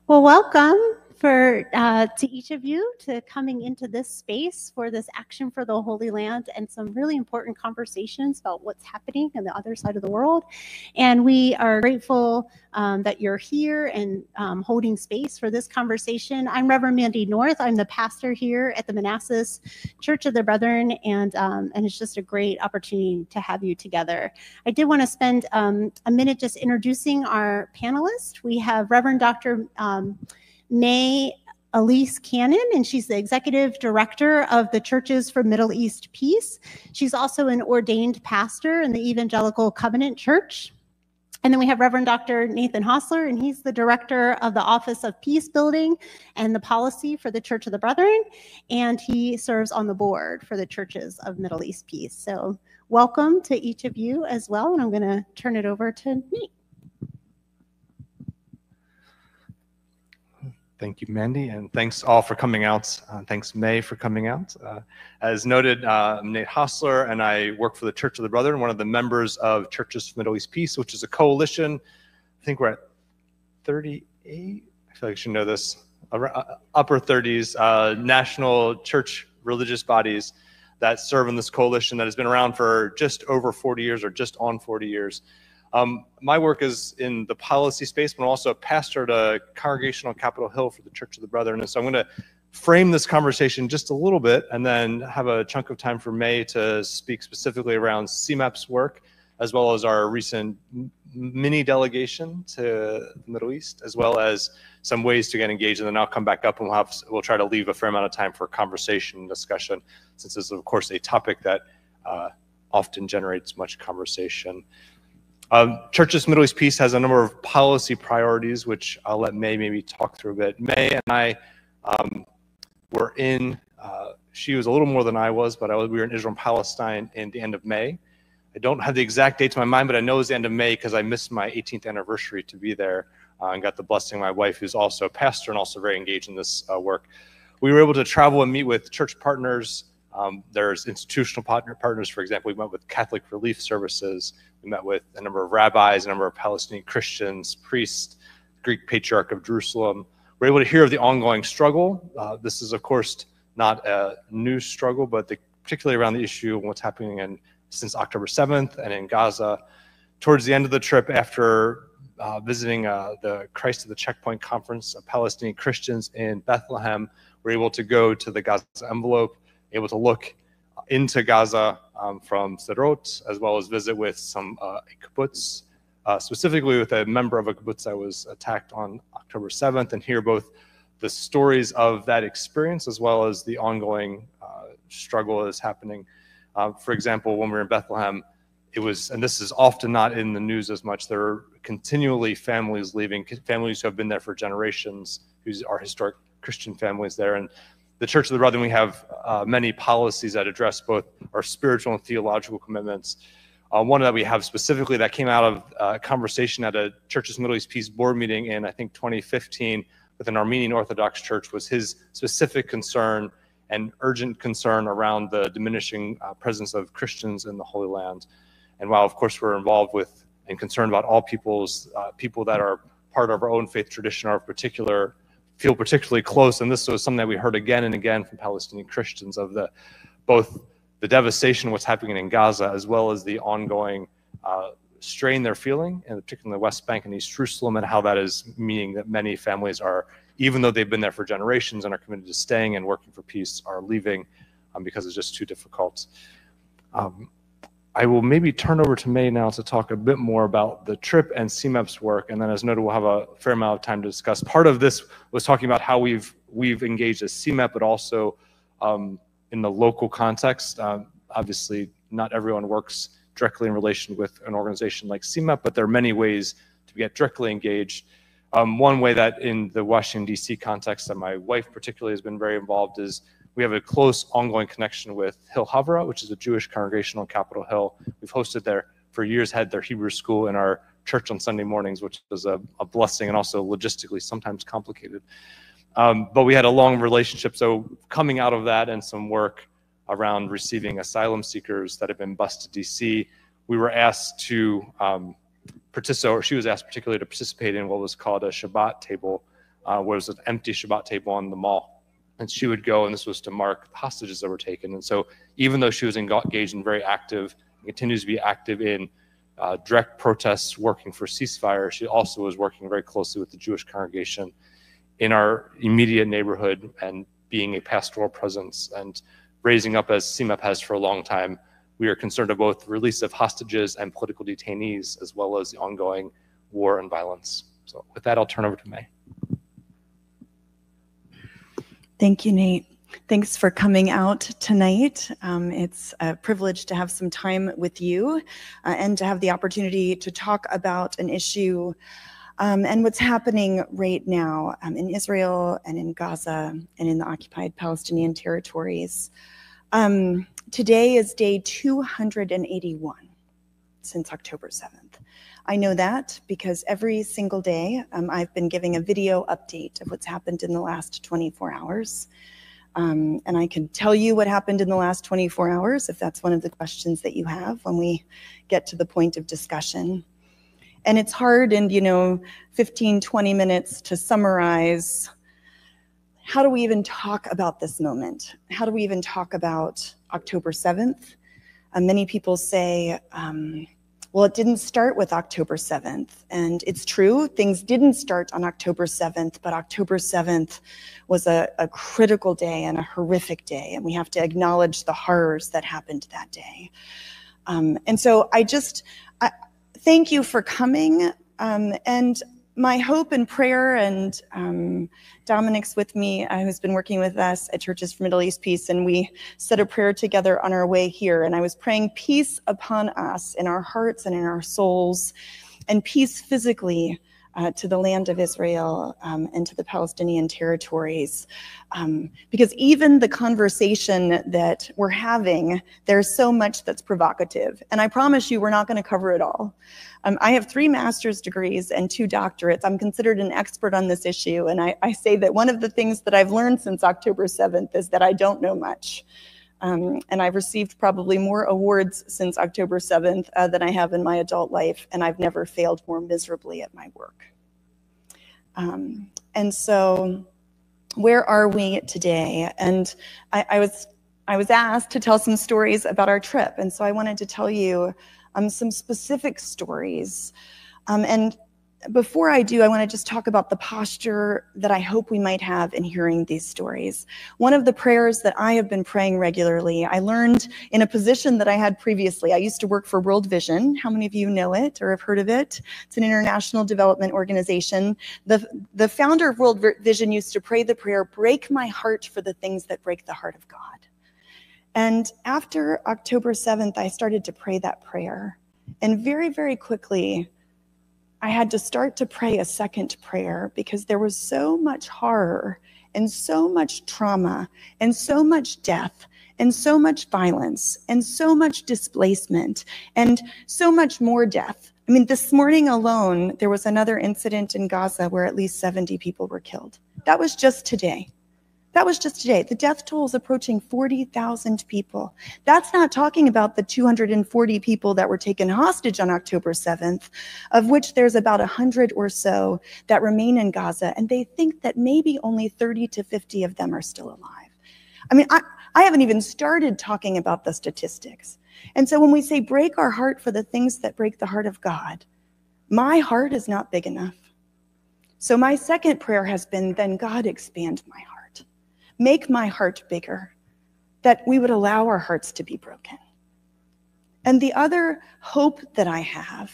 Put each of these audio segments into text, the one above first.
Well, welcome to each of you to coming into this space for this Action for the Holy Land and some really important conversations about what's happening on the other side of the world. And we are grateful that you're here and holding space for this conversation. I'm Reverend Mandy North. I'm the pastor here at the Manassas Church of the Brethren, and it's just a great opportunity to have you together. I did want to spend a minute just introducing our panelists. We have Reverend Dr. Elise Cannon, and she's the executive director of the Churches for Middle East Peace. She's also an ordained pastor in the Evangelical Covenant Church. And then we have Reverend Dr. Nathan Hosler, and he's the director of the Office of Peace Building and the Policy for the Church of the Brethren, and he serves on the board for the Churches of Middle East Peace. So welcome to each of you as well, and I'm going to turn it over to Nate. Thank you, Mandy, and thanks all for coming out. Thanks, May, for coming out. As noted, I'm Nate Hosler, and I work for the Church of the Brethren, one of the members of Churches for Middle East Peace, which is a coalition. I think we're at 38. I feel like I should know this. Upper 30s national church religious bodies that serve in this coalition that has been around for just over 40 years or just on 40 years. My work is in the policy space, but I'm also a pastor at a congregation on Capitol Hill for the Church of the Brethren. And so I'm going to frame this conversation just a little bit and then have a chunk of time for May to speak specifically around CMEP's work, as well as our recent mini delegation to the Middle East, as well as some ways to get engaged. And then I'll come back up and we'll try to leave a fair amount of time for conversation and discussion, since this is, of course, a topic that often generates much conversation. Churches Middle East Peace has a number of policy priorities, which I'll let May maybe talk through a bit. May and I were in, she was a little more than I was, but we were in Israel-Palestine in the end of May. I don't have the exact dates in my mind, but I know it was the end of May because I missed my 18th anniversary to be there and got the blessing of my wife, who's also a pastor and also very engaged in this work. We were able to travel and meet with church partners. There's institutional partners. For example, we met with Catholic Relief Services. We met with a number of rabbis, a number of Palestinian Christians, priests, Greek Patriarch of Jerusalem. We're able to hear of the ongoing struggle. This is, of course, not a new struggle, but particularly around the issue of what's happening since October 7th and in Gaza. Towards the end of the trip, after visiting the Christ at the Checkpoint Conference of Palestinian Christians in Bethlehem, we're able to go to the Gaza envelope, able to look into Gaza from Sderot, as well as visit with some kibbutz, specifically with a member of a kibbutz that was attacked on October 7th, and hear both the stories of that experience as well as the ongoing struggle that is happening. For example, when we were in Bethlehem, it was, and this is often not in the news as much, there are continually families leaving, families who have been there for generations, who are historic Christian families there. And the Church of the Brethren, we have many policies that address both our spiritual and theological commitments. One that we have specifically that came out of a conversation at a Churches Middle East Peace board meeting in, I think, 2015 with an Armenian Orthodox church was his specific concern and urgent concern around the diminishing presence of Christians in the Holy Land. And while, of course, we're involved with and concerned about all peoples, people that are part of our own faith tradition are feel particularly close, and this was something that we heard again and again from Palestinian Christians of both the devastation of what's happening in Gaza, as well as the ongoing strain they're feeling, and particularly in the West Bank and East Jerusalem, and how that is meaning that many families are, even though they've been there for generations and are committed to staying and working for peace, are leaving because it's just too difficult. I will maybe turn over to May now to talk a bit more about the trip and CMEP's work, and then as noted, we'll have a fair amount of time to discuss. Part of this was talking about how we've engaged as CMEP, but also in the local context. Obviously, not everyone works directly in relation with an organization like CMEP, but there are many ways to get directly engaged. One way that in the Washington D.C. context that my wife particularly has been very involved is we have a close ongoing connection with Hil Havra, which is a Jewish congregation on Capitol Hill. We've hosted there for years, had their Hebrew school in our church on Sunday mornings, which was a blessing and also logistically sometimes complicated. But we had a long relationship. So coming out of that and some work around receiving asylum seekers that have been bused to DC, we were asked to participate, or she was asked particularly to participate in what was called a Shabbat table was an empty Shabbat table on the mall. And she would go, and this was to mark the hostages that were taken. And so even though she was engaged in very active, continues to be active in direct protests, working for ceasefire, she also was working very closely with the Jewish congregation in our immediate neighborhood and being a pastoral presence and raising up, as CMEP has for a long time. We are concerned about both the release of hostages and political detainees, as well as the ongoing war and violence. So with that, I'll turn over to May. Thank you, Nate. Thanks for coming out tonight. It's a privilege to have some time with you and to have the opportunity to talk about an issue and what's happening right now in Israel and in Gaza and in the occupied Palestinian territories. Today is day 281 since October 7th. I know that because every single day I've been giving a video update of what's happened in the last 24 hours. And I can tell you what happened in the last 24 hours if that's one of the questions that you have when we get to the point of discussion. And it's hard in, 15, 20 minutes to summarize. How do we even talk about this moment? How do we even talk about October 7th? Many people say, well, it didn't start with October 7th. And it's true, things didn't start on October 7th, but October 7th was a critical day and a horrific day. And we have to acknowledge the horrors that happened that day. And so I thank you for coming. And my hope and prayer, and Dominic's with me, who's been working with us at Churches for Middle East Peace, and we said a prayer together on our way here. And I was praying peace upon us in our hearts and in our souls, and peace physically to the land of Israel and to the Palestinian territories. Because even the conversation that we're having, there's so much that's provocative. And I promise you, we're not going to cover it all. I have 3 master's degrees and 2 doctorates. I'm considered an expert on this issue. And I say that one of the things that I've learned since October 7th is that I don't know much. And I've received probably more awards since October 7th than I have in my adult life, and I've never failed more miserably at my work. And so where are we today? And I was asked to tell some stories about our trip, and so I wanted to tell you some specific stories. And before I do, I want to just talk about the posture that I hope we might have in hearing these stories. One of the prayers that I have been praying regularly, I learned in a position that I had previously. I used to work for World Vision. How many of you know it or have heard of it? It's an international development organization. The founder of World Vision used to pray the prayer, "Break my heart for the things that break the heart of God." And after October 7th, I started to pray that prayer. And very, very quickly, I had to start to pray a second prayer because there was so much horror and so much trauma and so much death and so much violence and so much displacement and so much more death. I mean, this morning alone, there was another incident in Gaza where at least 70 people were killed. That was just today. That was just today. The death toll is approaching 40,000 people. That's not talking about the 240 people that were taken hostage on October 7th, of which there's about 100 or so that remain in Gaza, and they think that maybe only 30 to 50 of them are still alive. I mean, I haven't even started talking about the statistics. And so when we say break our heart for the things that break the heart of God, my heart is not big enough. So my second prayer has been, then God, expand my heart. Make my heart bigger, that we would allow our hearts to be broken. And the other hope that I have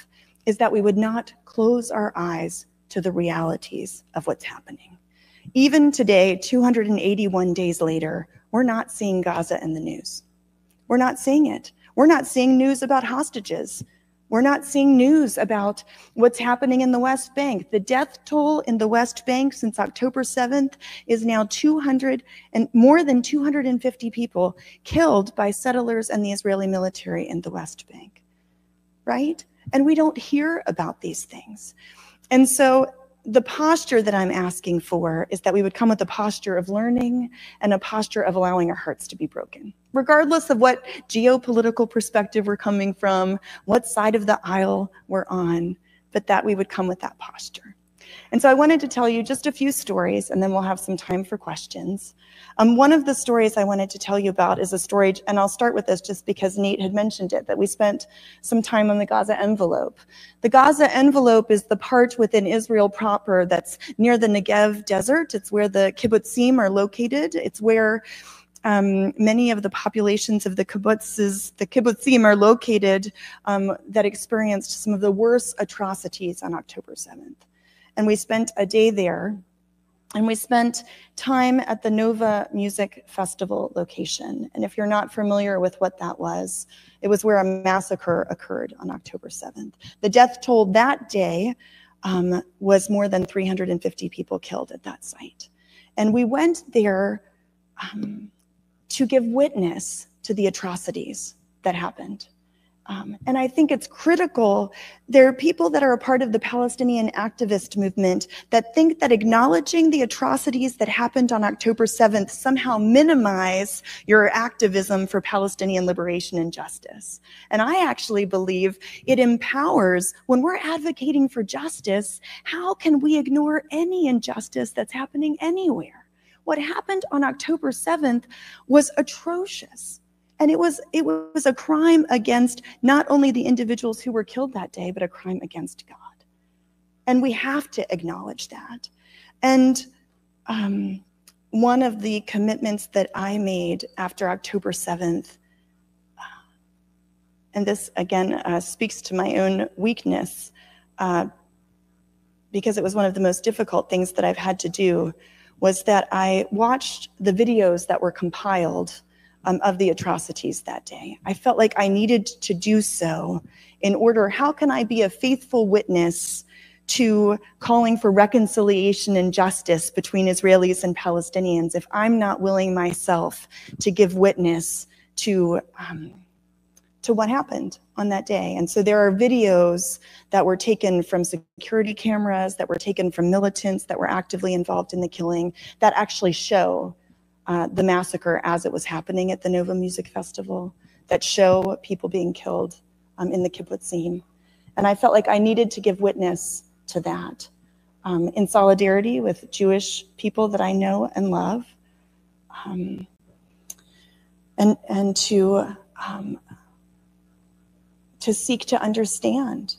is that we would not close our eyes to the realities of what's happening. Even today, 281 days later, we're not seeing Gaza in the news. We're not seeing it. We're not seeing news about hostages. We're not seeing news about what's happening in the West Bank. The death toll in the West Bank since October 7th is now more than 250 people killed by settlers and the Israeli military in the West Bank, right? And we don't hear about these things. And so the posture that I'm asking for is that we would come with a posture of learning and a posture of allowing our hearts to be broken, regardless of what geopolitical perspective we're coming from, what side of the aisle we're on, but that we would come with that posture. And so I wanted to tell you just a few stories, and then we'll have some time for questions. One of the stories I wanted to tell you about is a story, and I'll start with this just because Nate had mentioned it, that we spent some time on the Gaza envelope. The Gaza envelope is the part within Israel proper that's near the Negev desert. It's where the kibbutzim are located. It's where many of the populations of the kibbutzim are located that experienced some of the worst atrocities on October 7th. And we spent a day there, and we spent time at the Nova Music Festival location. And if you're not familiar with what that was, it was where a massacre occurred on October 7th. The death toll that day was more than 350 people killed at that site. And we went there to give witness to the atrocities that happened. And I think it's critical. There are people that are a part of the Palestinian activist movement that think that acknowledging the atrocities that happened on October 7th somehow minimize your activism for Palestinian liberation and justice. And I actually believe it empowers. When we're advocating for justice, how can we ignore any injustice that's happening anywhere? What happened on October 7th was atrocious. And it was a crime against not only the individuals who were killed that day, but a crime against God. And we have to acknowledge that. And one of the commitments that I made after October 7th, and this again speaks to my own weakness, because it was one of the most difficult things that I've had to do, was that I watched the videos that were compiled of the atrocities that day. I felt like I needed to do so in order, how can I be a faithful witness to calling for reconciliation and justice between Israelis and Palestinians if I'm not willing myself to give witness to what happened on that day? And so there are videos that were taken from security cameras, that were taken from militants that were actively involved in the killing, that actually show the massacre as it was happening at the Nova Music Festival, that show people being killed in the kibbutzim. And I felt like I needed to give witness to that in solidarity with Jewish people that I know and love, and to seek to understand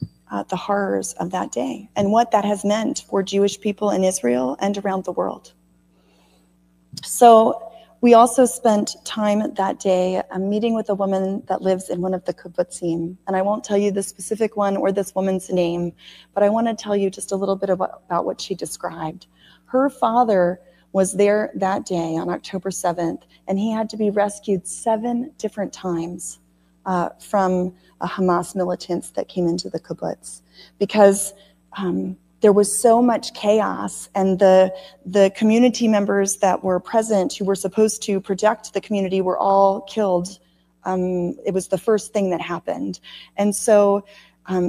the horrors of that day and what that has meant for Jewish people in Israel and around the world. So we also spent time that day meeting with a woman that lives in one of the kibbutzim. And I won't tell you the specific one or this woman's name, but I want to tell you just a little bit about what she described. Her father was there that day on October 7th, and he had to be rescued 7 different times from Hamas militants that came into the kibbutz, because there was so much chaos, and the community members that were present who were supposed to protect the community were all killed. It was the first thing that happened. And so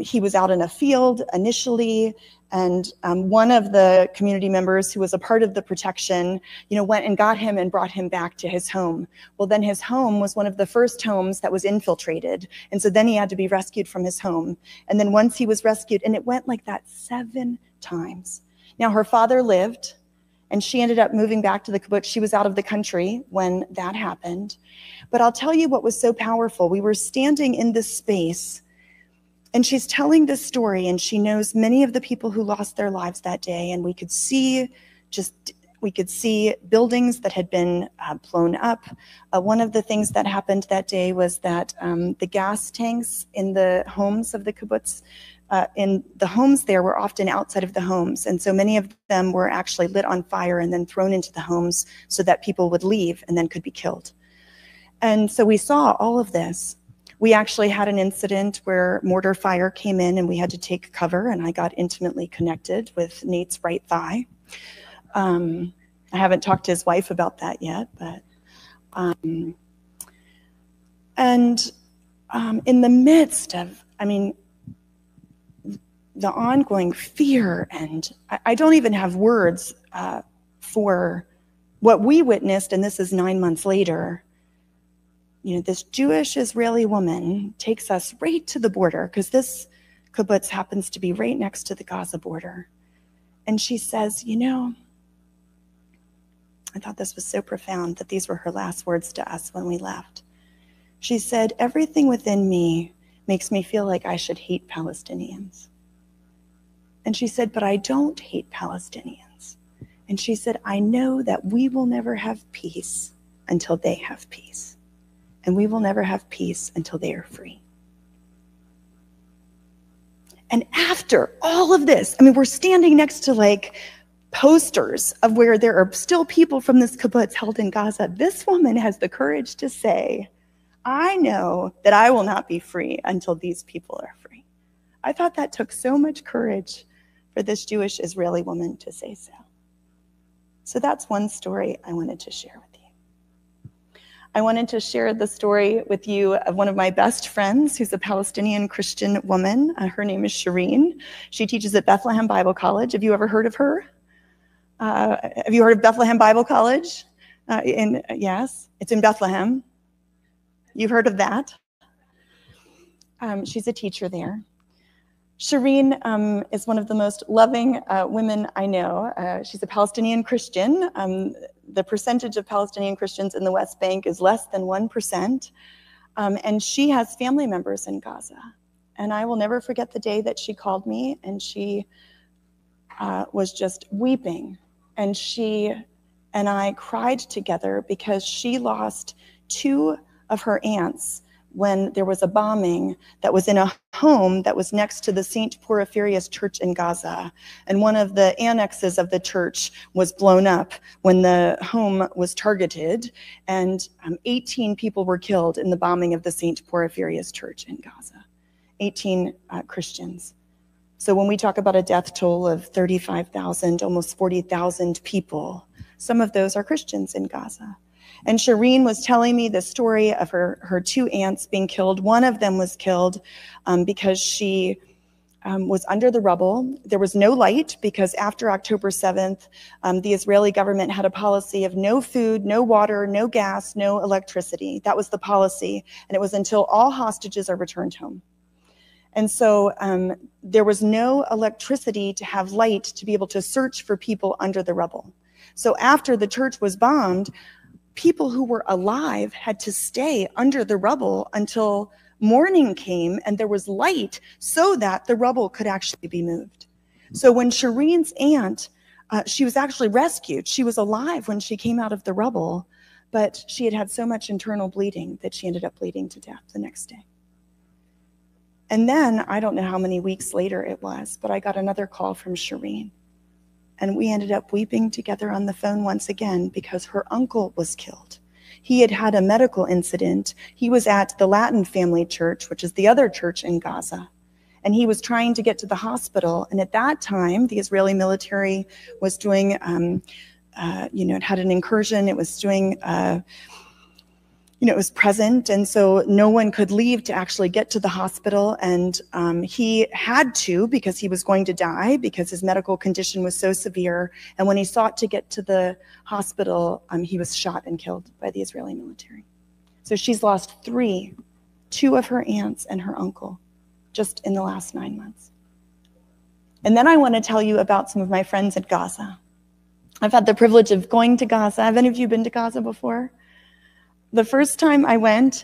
he was out in a field initially, and one of the community members who was a part of the protection, went and got him and brought him back to his home. Well, then his home was one of the first homes that was infiltrated. And so then he had to be rescued from his home. And then once he was rescued, and it went like that 7 times. Now, her father lived, and she ended up moving back to the kibbutz. She was out of the country when that happened. But I'll tell you what was so powerful. We were standing in this space, and she's telling this story, and she knows many of the people who lost their lives that day, and we could see buildings that had been blown up. One of the things that happened that day was that the gas tanks in the homes of the kibbutz, in the homes there, were often outside of the homes, and so many of them were actually lit on fire and then thrown into the homes so that people would leave and then could be killed. And so we saw all of this. We actually had an incident where mortar fire came in and we had to take cover, and I got intimately connected with Nate's right thigh. I haven't talked to his wife about that yet, but in the midst of, the ongoing fear, and I don't even have words for what we witnessed, and this is 9 months later. This Jewish Israeli woman takes us right to the border, because this kibbutz happens to be right next to the Gaza border. And she says, I thought this was so profound that these were her last words to us when we left. She said, everything within me makes me feel like I should hate Palestinians. And she said, but I don't hate Palestinians. And she said, I know that we will never have peace until they have peace. And we will never have peace until they are free. And after all of this, we're standing next to posters of where there are still people from this kibbutz held in Gaza. This woman has the courage to say, I know that I will not be free until these people are free. I thought that took so much courage for this Jewish Israeli woman to say so. So that's one story I wanted to share with you. I wanted to share the story with you of one of my best friends who's a Palestinian Christian woman. Her name is Shireen. She teaches at Bethlehem Bible College. Have you ever heard of her? Have you heard of Bethlehem Bible College? Yes, it's in Bethlehem. You've heard of that. She's a teacher there. Shireen is one of the most loving women I know. She's a Palestinian Christian. The percentage of Palestinian Christians in the West Bank is less than 1%. And she has family members in Gaza. And I will never forget the day that she called me, and she was just weeping. And she and I cried together because she lost 2 of her aunts when there was a bombing that was in a home that was next to the St. Porphyrius Church in Gaza. And one of the annexes of the church was blown up when the home was targeted, and 18 people were killed in the bombing of the St. Porphyrius Church in Gaza, 18 Christians. So when we talk about a death toll of 35,000, almost 40,000 people, some of those are Christians in Gaza. And Shireen was telling me the story of her 2 aunts being killed. One of them was killed because she was under the rubble. There was no light because after October 7th, the Israeli government had a policy of no food, no water, no gas, no electricity. That was the policy. And it was until all hostages are returned home. And so there was no electricity to have light to be able to search for people under the rubble. So after the church was bombed, people who were alive had to stay under the rubble until morning came and there was light so that the rubble could actually be moved. So when Shireen's aunt, she was actually rescued. She was alive when she came out of the rubble, but she had had so much internal bleeding that she ended up bleeding to death the next day. And then, I don't know how many weeks later it was, but I got another call from Shireen. And we ended up weeping together on the phone once again because her uncle was killed. He had had a medical incident. He was at the Latin Family Church, which is the other church in Gaza. And he was trying to get to the hospital. And at that time, the Israeli military was doing, it had an incursion. It was doing, it was present, and so no one could leave to actually get to the hospital, and he had to because he was going to die because his medical condition was so severe, and when he sought to get to the hospital, he was shot and killed by the Israeli military. So she's lost 3, 2 of her aunts and her uncle, just in the last 9 months. And then I want to tell you about some of my friends at Gaza. I've had the privilege of going to Gaza. Have any of you been to Gaza before? The first time I went,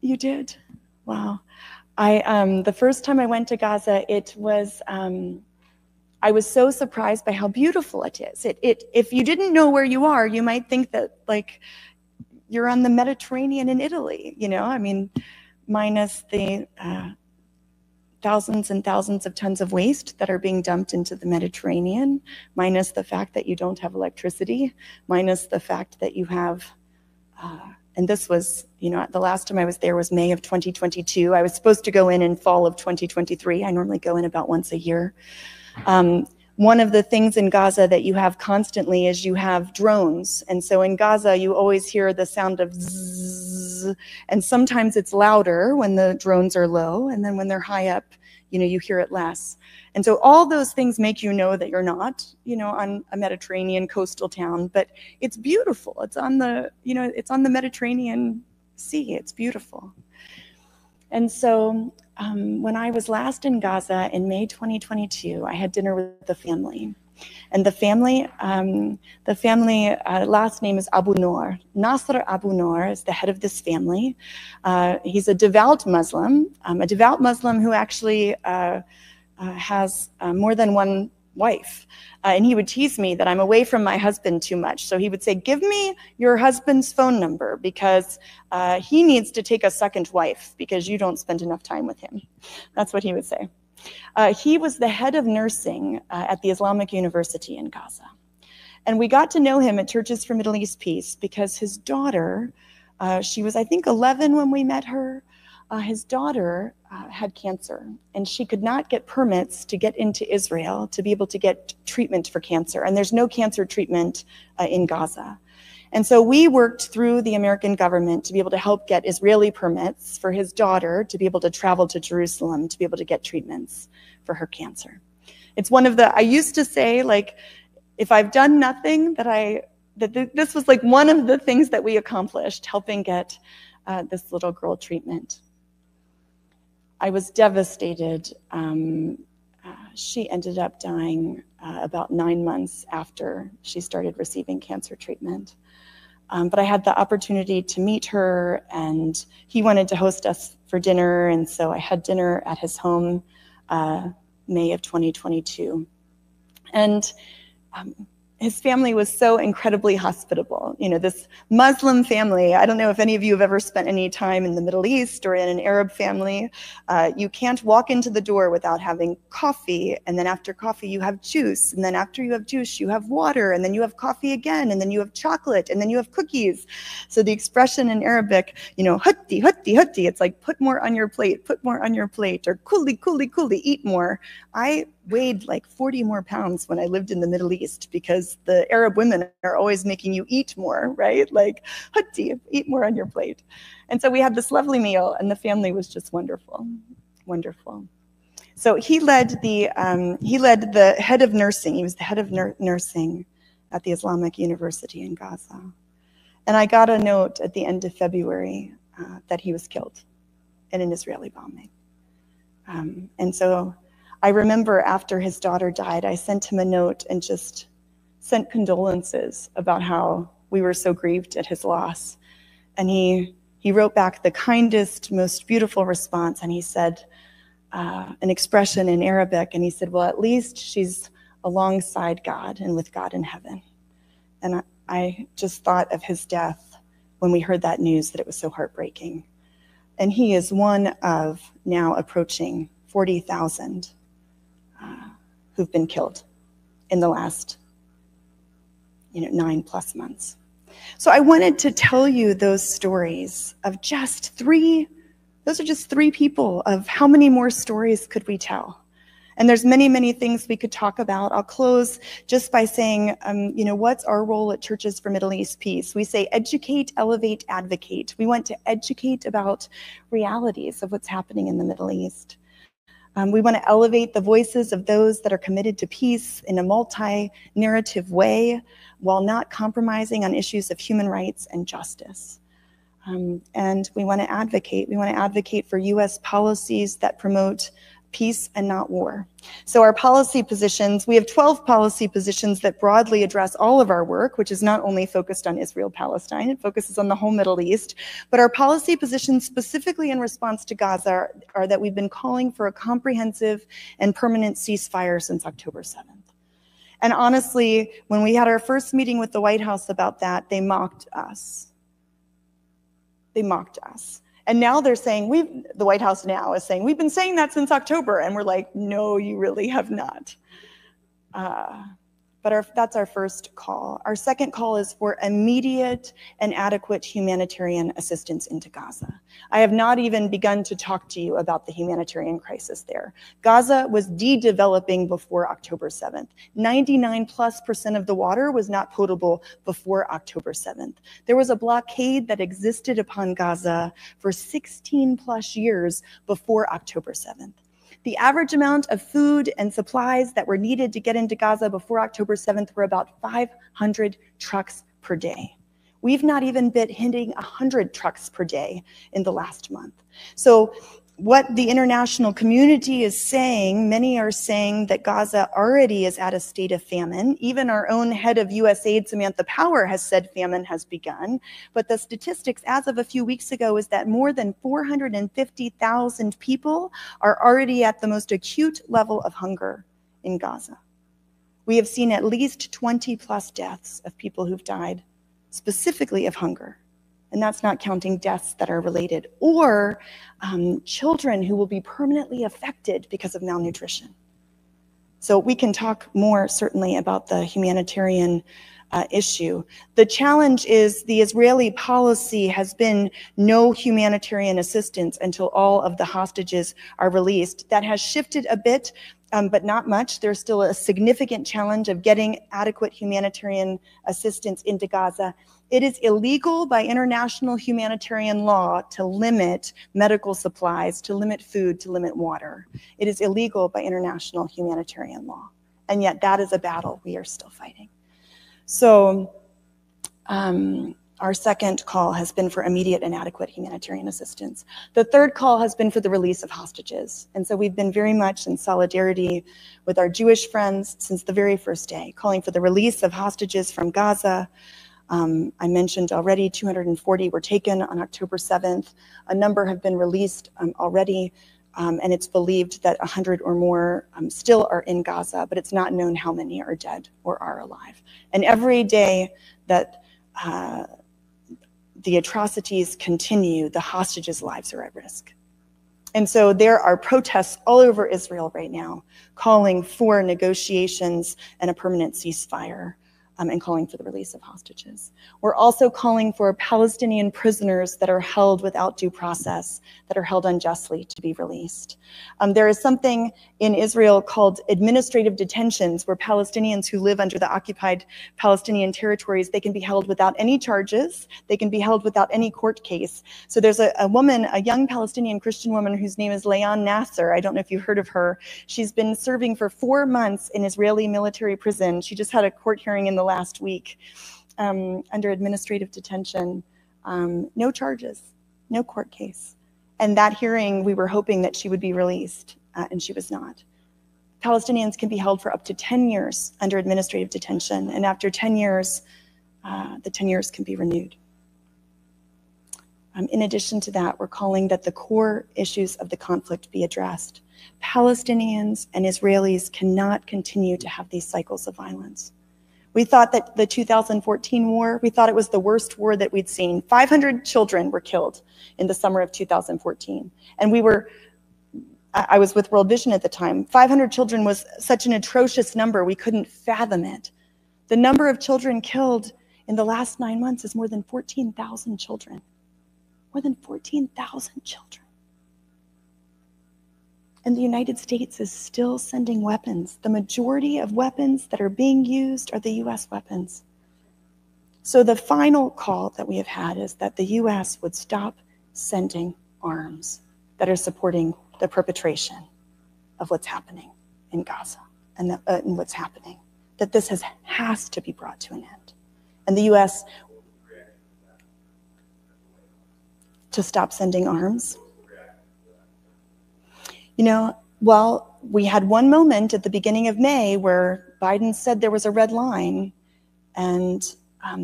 you did? Wow. The first time I went to Gaza, it was, I was so surprised by how beautiful it is. If you didn't know where you are, you might think that you're on the Mediterranean in Italy, minus the thousands and thousands of tons of waste that are being dumped into the Mediterranean, minus the fact that you don't have electricity, minus the fact that you have, and this was, the last time I was there was May of 2022. I was supposed to go in fall of 2023. I normally go in about once a year. One of the things in Gaza that you have constantly is you have drones. And so in Gaza, you always hear the sound of zzz, and sometimes it's louder when the drones are low, and then when they're high up, you hear it less. And so all those things make you know that you're not, on a Mediterranean coastal town, but it's beautiful. It's on the, it's on the Mediterranean Sea. It's beautiful. And so when I was last in Gaza in May 2022, I had dinner with the family. And the family last name is Abu Noor. Nasr Abu Noor is the head of this family. He's a devout Muslim who actually has more than one wife. And he would tease me that I'm away from my husband too much. So he would say, give me your husband's phone number because he needs to take a second wife because you don't spend enough time with him. That's what he would say. He was the head of nursing at the Islamic University in Gaza. And we got to know him at Churches for Middle East Peace because his daughter, she was, I think, 11 when we met her. His daughter had cancer, and she could not get permits to get into Israel to be able to get treatment for cancer. And there's no cancer treatment in Gaza. And so we worked through the American government to be able to help get Israeli permits for his daughter to be able to travel to Jerusalem to be able to get treatments for her cancer. It's one of the, I used to say, like, if I've done nothing, this was like one of the things that we accomplished, helping get this little girl treatment. I was devastated. She ended up dying about 9 months after she started receiving cancer treatment. But I had the opportunity to meet her, and he wanted to host us for dinner, and so I had dinner at his home May of 2022. And his family was so incredibly hospitable. You know, this Muslim family, I don't know if any of you have ever spent any time in the Middle East or in an Arab family. You can't walk into the door without having coffee, and then after coffee you have juice, and then after you have juice you have water, and then you have coffee again, and then you have chocolate, and then you have cookies. So the expression in Arabic, you know, hutti, hutti, hutti, it's like put more on your plate, put more on your plate, or kuli, kuli, kuli, eat more. I weighed like 40 more pounds when I lived in the Middle East because the Arab women are always making you eat more, right? Like, hutti, eat more on your plate. And so we had this lovely meal, and the family was just wonderful, wonderful. So he led the head of nursing. He was the head of nursing at the Islamic University in Gaza. And I got a note at the end of February that he was killed in an Israeli bombing. And so I remember after his daughter died, I sent him a note and just sent condolences about how we were so grieved at his loss. And he wrote back the kindest, most beautiful response, and he said an expression in Arabic, and he said, well, at least she's alongside God and with God in heaven. And I just thought of his death when we heard that news, that it was so heartbreaking. And he is one of now approaching 40,000 who've been killed in the last 9+ months. So I wanted to tell you those stories of just three. Those are just three people of how many more stories could we tell? And there's many, many things we could talk about. I'll close just by saying, what's our role at Churches for Middle East Peace? We say educate, elevate, advocate. We want to educate about realities of what's happening in the Middle East. We want to elevate the voices of those that are committed to peace in a multi-narrative way while not compromising on issues of human rights and justice. And we want to advocate. We want to advocate for U.S. policies that promote peace and not war. So our policy positions, we have 12 policy positions that broadly address all of our work, which is not only focused on Israel-Palestine, it focuses on the whole Middle East, but our policy positions specifically in response to Gaza are that we've been calling for a comprehensive and permanent ceasefire since October 7th. And honestly, when we had our first meeting with the White House about that, they mocked us. They mocked us. And now they're saying, the White House now is saying, we've been saying that since October. And we're like, no, you really have not. But that's our first call. Our second call is for immediate and adequate humanitarian assistance into Gaza. I have not even begun to talk to you about the humanitarian crisis there. Gaza was de-developing before October 7th. 99+% of the water was not potable before October 7th. There was a blockade that existed upon Gaza for 16+ years before October 7th. The average amount of food and supplies that were needed to get into Gaza before October 7th were about 500 trucks per day. We've not even been hitting 100 trucks per day in the last month. So what the international community is saying, many are saying that Gaza already is at a state of famine. Even our own head of USAID, Samantha Power, has said famine has begun. But the statistics as of a few weeks ago is that more than 450,000 people are already at the most acute level of hunger in Gaza. We have seen at least 20 plus deaths of people who've died specifically of hunger. And that's not counting deaths that are related, or children who will be permanently affected because of malnutrition. So we can talk more certainly about the humanitarian issue. The challenge is the Israeli policy has been no humanitarian assistance until all of the hostages are released. That has shifted a bit, but not much. There's still a significant challenge of getting adequate humanitarian assistance into Gaza. It is illegal by international humanitarian law to limit medical supplies, to limit food, to limit water. It is illegal by international humanitarian law. And yet that is a battle we are still fighting. So our second call has been for immediate and adequate humanitarian assistance. The third call has been for the release of hostages. And so we've been very much in solidarity with our Jewish friends since the very first day, calling for the release of hostages from Gaza. I mentioned already 240 were taken on October 7th. A number have been released already, and it's believed that 100 or more still are in Gaza, but it's not known how many are dead or are alive. And every day that the atrocities continue, the hostages' lives are at risk. And so there are protests all over Israel right now calling for negotiations and a permanent ceasefire. And calling for the release of hostages. We're also calling for Palestinian prisoners that are held without due process, that are held unjustly, to be released. There is something in Israel called administrative detentions, where Palestinians who live under the occupied Palestinian territories, they can be held without any charges, they can be held without any court case. So there's a woman, a young Palestinian Christian woman whose name is Leon Nasser. I don't know if you've heard of her. She's been serving for 4 months in Israeli military prison. She just had a court hearing in the last week under administrative detention. No charges, no court case. And that hearing, we were hoping that she would be released, and she was not. Palestinians can be held for up to 10 years under administrative detention, and after 10 years, the 10 years can be renewed. In addition to that, we're calling that the core issues of the conflict be addressed. Palestinians and Israelis cannot continue to have these cycles of violence. We thought that the 2014 war, we thought it was the worst war that we'd seen. 500 children were killed in the summer of 2014. And I was with World Vision at the time. 500 children was such an atrocious number, we couldn't fathom it. The number of children killed in the last 9 months is more than 14,000 children. More than 14,000 children. And the United States is still sending weapons. The majority of weapons that are being used are the US weapons. So the final call that we have had is that the US would stop sending arms that are supporting the perpetration of what's happening in Gaza and what's happening. That this has to be brought to an end. And the US to stop sending arms. You know, well, we had one moment at the beginning of May where Biden said there was a red line, and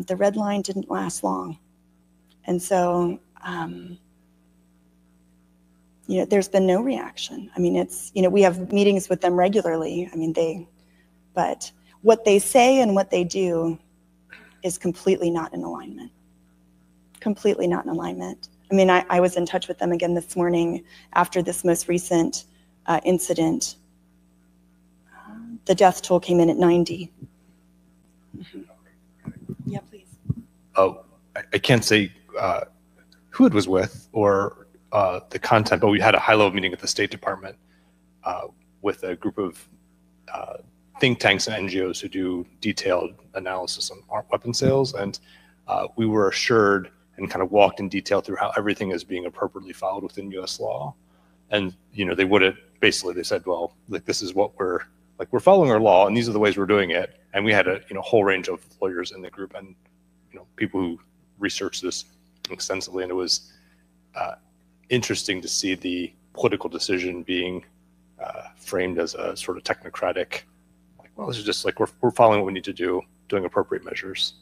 the red line didn't last long. And so, you know, there's been no reaction. I mean, it's, you know, we have meetings with them regularly. I mean, but what they say and what they do is completely not in alignment. Completely not in alignment. I mean, I was in touch with them again this morning after this most recent incident. The death toll came in at 90. Mm-hmm. Yeah, please. Oh, I can't say who it was with or the content, but we had a high-level meeting at the State Department with a group of think tanks and NGOs who do detailed analysis on weapon sales, and we were assured and kind of walked in detail through how everything is being appropriately followed within U.S. law. And, you know, they wouldn't, basically they said, well, like, this is what we're following our law and these are the ways we're doing it. And we had a, you know, whole range of lawyers in the group and, you know, people who researched this extensively. And it was interesting to see the political decision being framed as a sort of technocratic, like, well, this is just like we're following what we need to do, doing appropriate measures.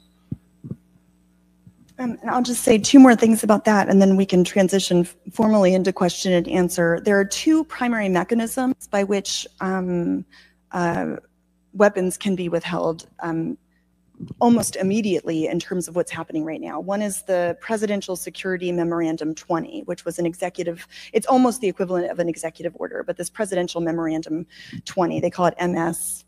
And I'll just say two more things about that, and then we can transition formally into question and answer. There are two primary mechanisms by which weapons can be withheld almost immediately in terms of what's happening right now. One is the Presidential Security Memorandum 20, which was an executive, it's almost the equivalent of an executive order, but this Presidential Memorandum 20, they call it MS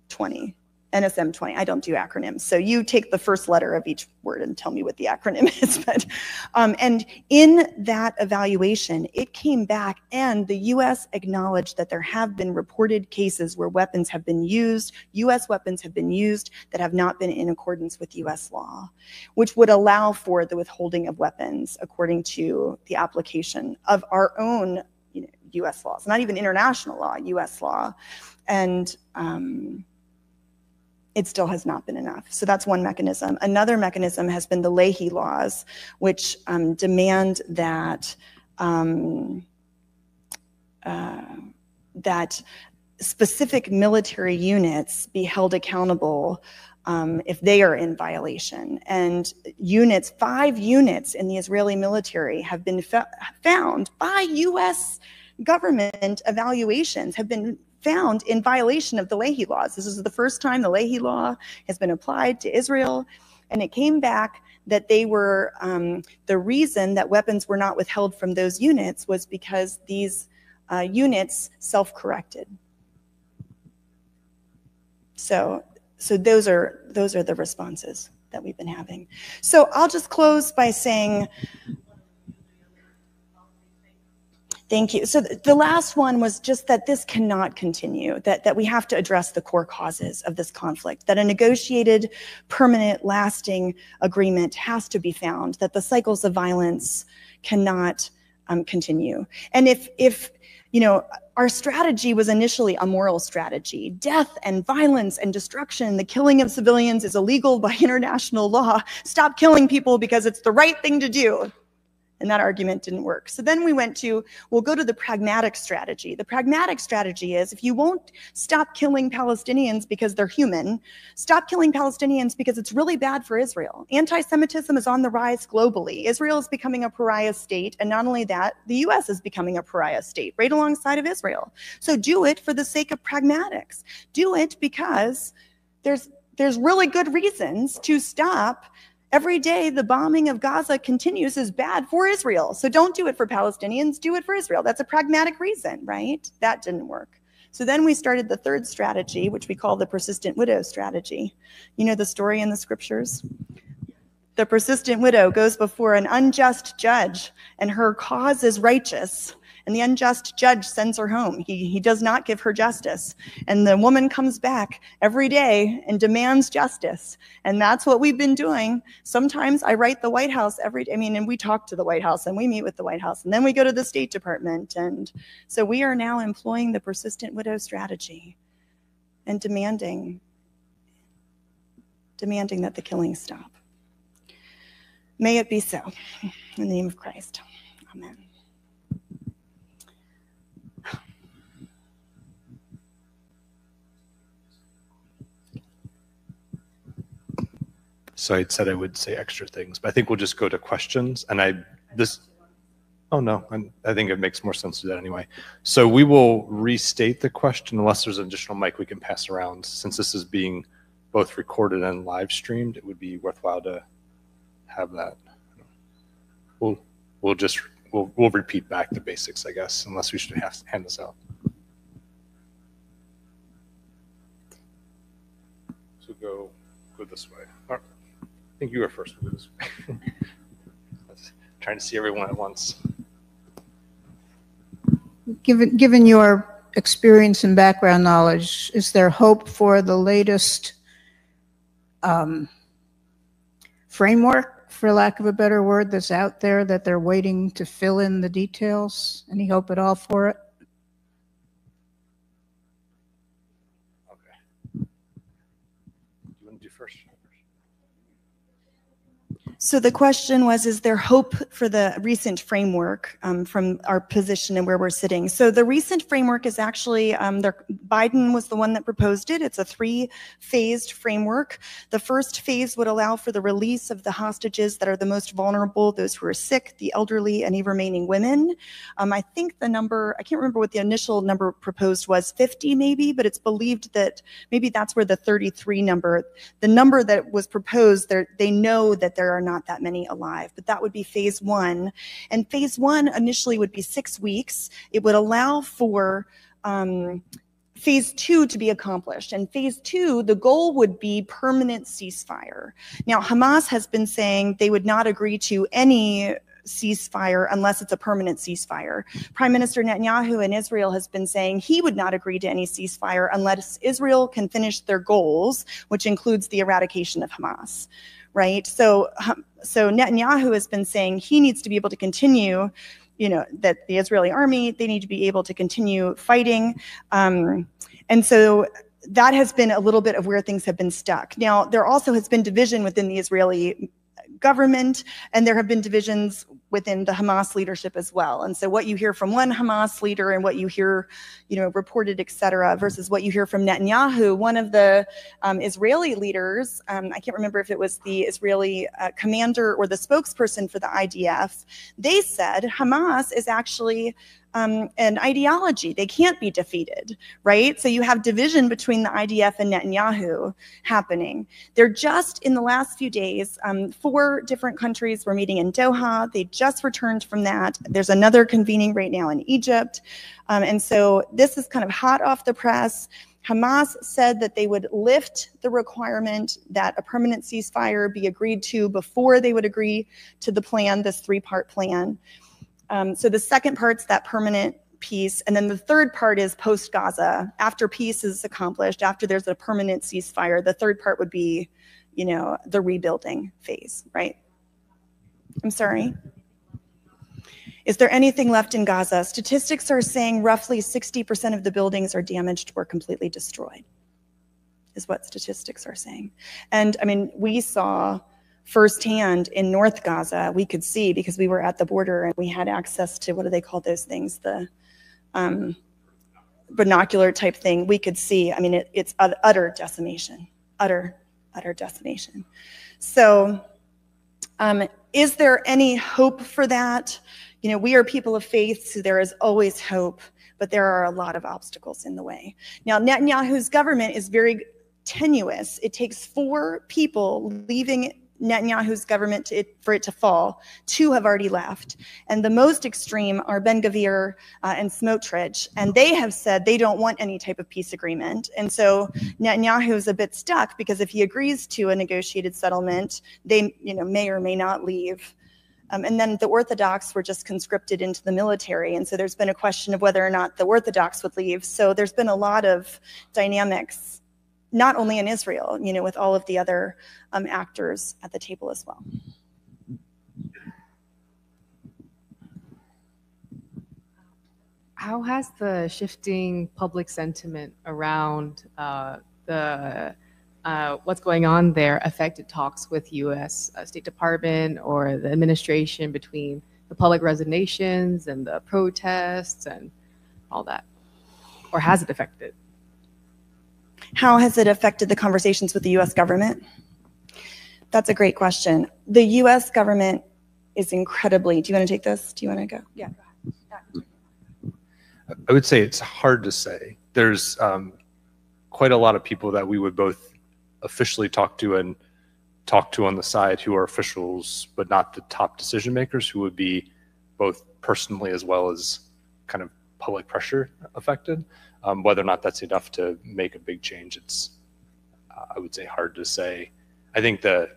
20. NSM 20, I don't do acronyms. So you take the first letter of each word and tell me what the acronym is. But, and in that evaluation, it came back and the US acknowledged that there have been reported cases where weapons have been used, US weapons have been used that have not been in accordance with US law, which would allow for the withholding of weapons according to the application of our own US laws, not even international law, US law. And it still has not been enough. So that's one mechanism. Another mechanism has been the Leahy laws, which demand that that specific military units be held accountable if they are in violation. And units, 5 units in the Israeli military have been found by US government evaluations, have been found in violation of the Leahy laws. This is the first time the Leahy law has been applied to Israel, and it came back that they were, the reason that weapons were not withheld from those units was because these units self-corrected. So those are the responses that we've been having. So I'll just close by saying, thank you. So the last one was just that this cannot continue, that we have to address the core causes of this conflict, that a negotiated, permanent, lasting agreement has to be found, that the cycles of violence cannot continue. And if you know, our strategy was initially a moral strategy. Death and violence and destruction, the killing of civilians is illegal by international law. Stop killing people because it's the right thing to do. And that argument didn't work. So then we went to, we'll go to the pragmatic strategy. The pragmatic strategy is, if you won't stop killing Palestinians because they're human, stop killing Palestinians because it's really bad for Israel. Anti-Semitism is on the rise globally. Israel is becoming a pariah state, and not only that, the US is becoming a pariah state, right alongside of Israel. So do it for the sake of pragmatics. Do it because there's really good reasons to stop. Every day, the bombing of Gaza continues is bad for Israel. So don't do it for Palestinians, do it for Israel. That's a pragmatic reason, right? That didn't work. So then we started the third strategy, which we call the persistent widow strategy. You know the story in the scriptures? The persistent widow goes before an unjust judge, and her cause is righteous. And the unjust judge sends her home. He does not give her justice. And the woman comes back every day and demands justice. And that's what we've been doing. Sometimes I write the White House every day. I mean, and we talk to the White House and we meet with the White House. And then we go to the State Department. And so we are now employing the persistent widow strategy and demanding that the killings stop. May it be so. In the name of Christ. Amen. So I said I would say extra things, but I think we'll just go to questions. And I think it makes more sense to do that anyway. So we will restate the question unless there's an additional mic we can pass around. Since this is being both recorded and live streamed, it would be worthwhile to have that. We'll repeat back the basics, I guess, unless we should hand this out. So go this way. All right. I think you were first. We'll go this way. Trying to see everyone at once. Given your experience and background knowledge, is there hope for the latest framework, for lack of a better word, that's out there that they're waiting to fill in the details? Any hope at all for it? Okay. Do you want to do first? So the question was, is there hope for the recent framework from our position and where we're sitting? So the recent framework is actually, Biden was the one that proposed it. It's a 3-phased framework. The first phase would allow for the release of the hostages that are the most vulnerable, those who are sick, the elderly, any remaining women. I think the number, I can't remember what the initial number proposed was, 50 maybe, but it's believed that maybe that's where the 33 number, the number that was proposed, they know that there are not that many alive, but that would be phase 1. And phase 1 initially would be 6 weeks. It would allow for phase 2 to be accomplished. And phase 2, the goal would be permanent ceasefire. Now, Hamas has been saying they would not agree to any ceasefire unless it's a permanent ceasefire. Prime Minister Netanyahu in Israel has been saying he would not agree to any ceasefire unless Israel can finish their goals, which includes the eradication of Hamas. Right? So Netanyahu has been saying he needs to be able to continue, that the Israeli army, they need to be able to continue fighting. And so that has been a little bit of where things have been stuck. Now, there also has been division within the Israeli government, and there have been divisions within the Hamas leadership as well. And so what you hear from one Hamas leader and what you hear, reported, et cetera, versus what you hear from Netanyahu, one of the Israeli leaders, I can't remember if it was the Israeli commander or the spokesperson for the IDF, they said Hamas is actually an ideology. They can't be defeated, right? So you have division between the IDF and Netanyahu happening. They're just in the last few days, 4 different countries were meeting in Doha. They just returned from that. There's another convening right now in Egypt. And so this is kind of hot off the press. Hamas said that they would lift the requirement that a permanent ceasefire be agreed to before they would agree to the plan, this 3-part plan. So the second part's that permanent peace, and then the third part is post-Gaza. After peace is accomplished, after there's a permanent ceasefire, the third part would be, the rebuilding phase, right? I'm sorry? Is there anything left in Gaza? Statistics are saying roughly 60% of the buildings are damaged or completely destroyed, is what statistics are saying. And I mean, we saw firsthand in North Gaza, we could see, because we were at the border and we had access to, what do they call those things? The binocular type thing. We could see, I mean, it's utter decimation, utter decimation. So is there any hope for that? We are people of faith, so there is always hope, but there are a lot of obstacles in the way. Now, Netanyahu's government is very tenuous. It takes 4 people leaving Netanyahu's government for it to fall. 2 have already left. And the most extreme are Ben-Gvir and Smotrich. And they have said they don't want any type of peace agreement. And so Netanyahu is a bit stuck, because if he agrees to a negotiated settlement, they may or may not leave. And then the Orthodox were just conscripted into the military. And so there's been a question of whether or not the Orthodox would leave. So there's been a lot of dynamics, not only in Israel, with all of the other actors at the table as well. How has the shifting public sentiment around what's going on there affected talks with U.S. State Department or the administration, between the public resignations and the protests and all that? Or has it affected? How has it affected the conversations with the U.S. government? That's a great question. The U.S. government is incredibly, do you want to take this? Do you want to go? Yeah, go ahead. I would say it's hard to say. There's quite a lot of people that we would both officially talk to and talk to on the side who are officials, but not the top decision makers, who would be both personally as well as kind of public pressure affected. Whether or not that's enough to make a big change, it's, I would say, hard to say. I think to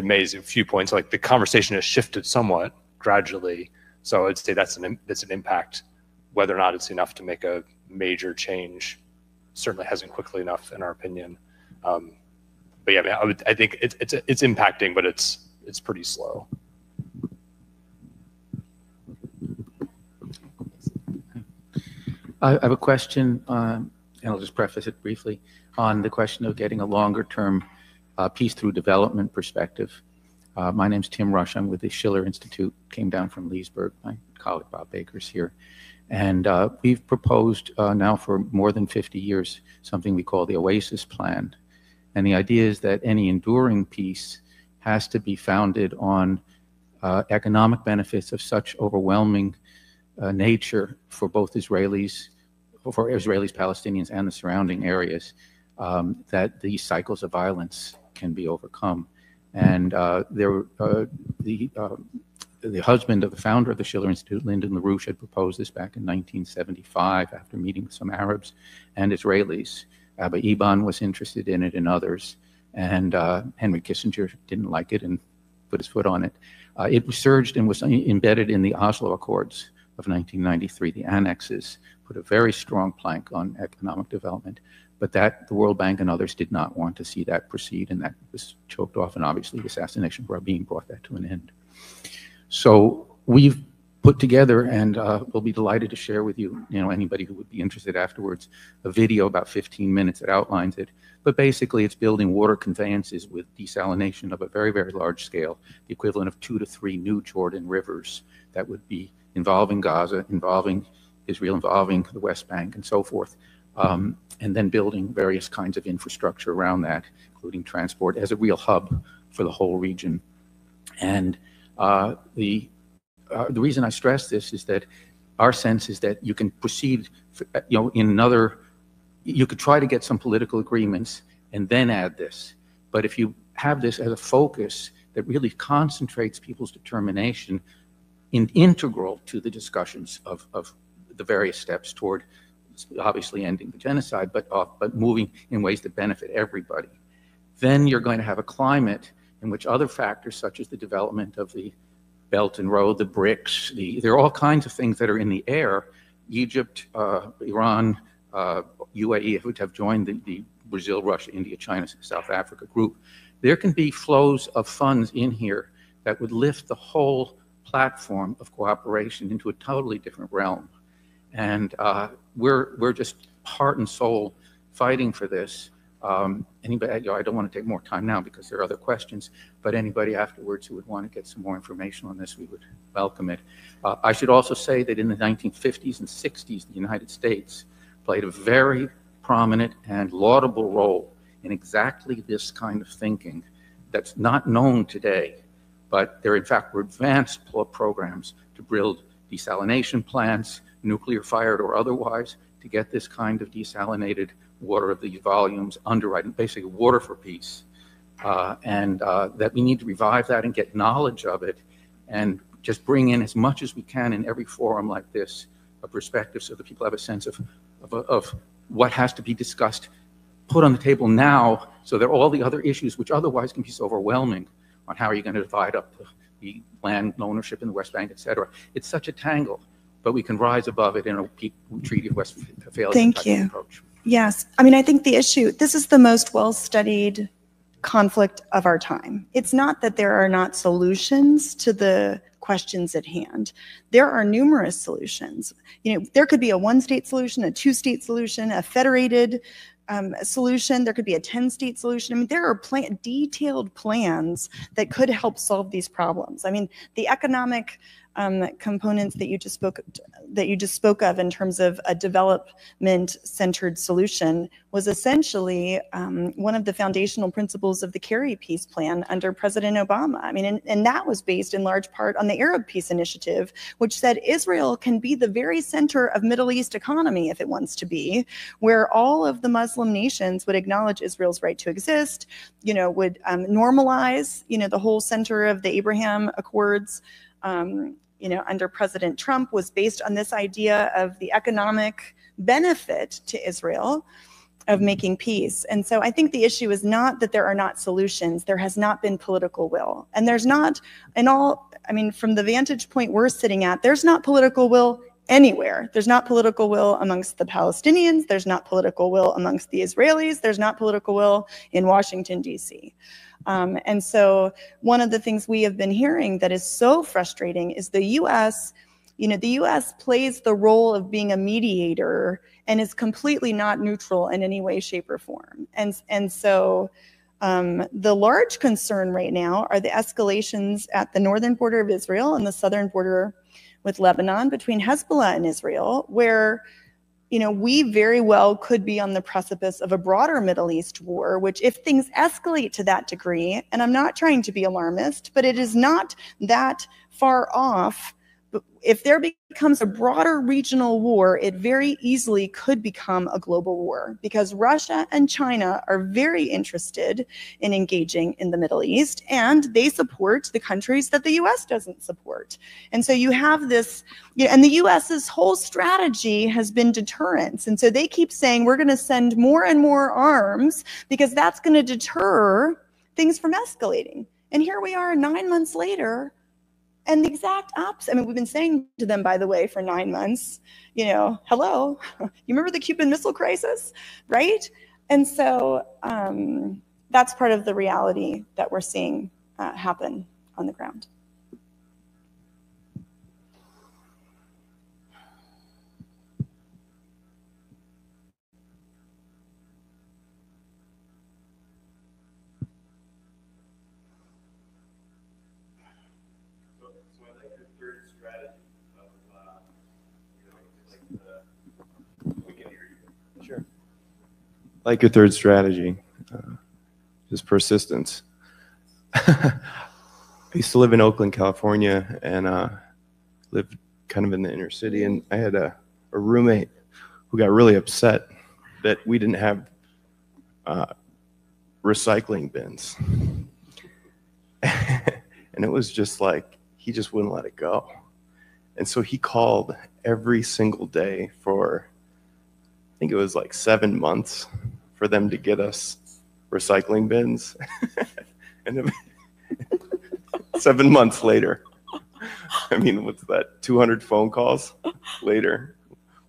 May's a few points, like the conversation has shifted somewhat gradually. So I'd say that's an impact. Whether or not it's enough to make a major change certainly hasn't quickly enough, in our opinion. But yeah, I think it's impacting, but it's pretty slow. I have a question, and I'll just preface it briefly, on the question of getting a longer-term peace through development perspective. My name's Tim Rush. I'm with the Schiller Institute, came down from Leesburg. My colleague Bob Baker's here. And we've proposed now for more than 50 years something we call the OASIS Plan. And the idea is that any enduring peace has to be founded on economic benefits of such overwhelming nature for both Israelis, Palestinians, and the surrounding areas, that these cycles of violence can be overcome. And the husband of the founder of the Schiller Institute, Lyndon LaRouche, had proposed this back in 1975 after meeting with some Arabs and Israelis. Abba Eban was interested in it and others. And Henry Kissinger didn't like it and put his foot on it. It resurged and was embedded in the Oslo Accords of 1993. The annexes put a very strong plank on economic development. But that the World Bank and others did not want to see that proceed, and that was choked off, and obviously the assassination of Rabin brought that to an end. So we've put together, and we'll be delighted to share with you, anybody who would be interested afterwards, a video about 15 minutes that outlines it. But basically it's building water conveyances with desalination of a very, very large scale, the equivalent of 2 to 3 new Jordan rivers that would be involving Gaza, involving Israel, involving the West Bank, and so forth. And then building various kinds of infrastructure around that, including transport, as a real hub for the whole region. And the reason I stress this is that our sense is that you can proceed, you could try to get some political agreements and then add this. But if you have this as a focus that really concentrates people's determination integral to the discussions of the various steps toward obviously ending the genocide, but moving in ways that benefit everybody, then you're going to have a climate in which other factors such as the development of the Belt and Road, the BRICS, there are all kinds of things that are in the air. Egypt, Iran, UAE, which have joined the Brazil, Russia, India, China, South Africa group. There can be flows of funds in here that would lift the whole platform of cooperation into a totally different realm. And we're just heart and soul fighting for this. Anybody, I don't want to take more time now because there are other questions, but anybody afterwards who would want to get some more information on this, we would welcome it. I should also say that in the 1950s and 60s, the United States played a very prominent and laudable role in exactly this kind of thinking that's not known today, but there in fact were advanced programs to build desalination plants, nuclear fired or otherwise, to get this kind of desalinated water of these volumes, underwriting, basically water for peace. That we need to revive that and get knowledge of it and just bring in as much as we can in every forum like this, a perspective so that people have a sense of what has to be discussed, put on the table now, so that all the other issues which otherwise can be so overwhelming on how are you going to divide up the land ownership in the West Bank, et cetera. It's such a tangle, but we can rise above it in a Treaty of Westphalia Thank you. approach. Yes, I mean, I think the issue, this is the most well-studied conflict of our time. It's not that there are not solutions to the questions at hand. There are numerous solutions. There could be a one-state solution, a two-state solution, a federated solution. There could be a 10-state solution. I mean, there are detailed plans that could help solve these problems. I mean, the economic components that you just spoke of in terms of a development-centered solution was essentially one of the foundational principles of the Kerry Peace Plan under President Obama. I mean, and that was based in large part on the Arab Peace Initiative, which said Israel can be the very center of Middle East economy if it wants to be, where all of the Muslim nations would acknowledge Israel's right to exist, would normalize, the whole center of the Abraham Accords, under President Trump, was based on this idea of the economic benefit to Israel of making peace. And so I think the issue is not that there are not solutions. There has not been political will. And there's not, from the vantage point we're sitting at, there's not political will anywhere. There's not political will amongst the Palestinians. There's not political will amongst the Israelis. There's not political will in Washington, D.C. And so one of the things we have been hearing that is so frustrating is the U.S., the U.S. plays the role of being a mediator and is completely not neutral in any way, shape, or form. And so The large concern right now are the escalations at the northern border of Israel and the southern border with Lebanon between Hezbollah and Israel, where we very well could be on the precipice of a broader Middle East war, which if things escalate to that degree, and I'm not trying to be alarmist, but it is not that far off. If there becomes a broader regional war, it very easily could become a global war, because Russia and China are very interested in engaging in the Middle East, and they support the countries that the U.S. doesn't support. And so you have this, and the U.S.'s whole strategy has been deterrence. And so they keep saying, we're going to send more and more arms because that's going to deter things from escalating. And here we are 9 months later, and the exact opposite. I mean, we've been saying to them, by the way, for 9 months, hello, you remember the Cuban Missile Crisis, right? And so that's part of the reality that we're seeing happen on the ground. Like your third strategy, just persistence. I used to live in Oakland, California, and lived kind of in the inner city, and I had a roommate who got really upset that we didn't have recycling bins. And it was just like, he just wouldn't let it go. And so he called every single day for, I think it was like 7 months, for them to get us recycling bins. And 7 months later, I mean, what's that, 200 phone calls later,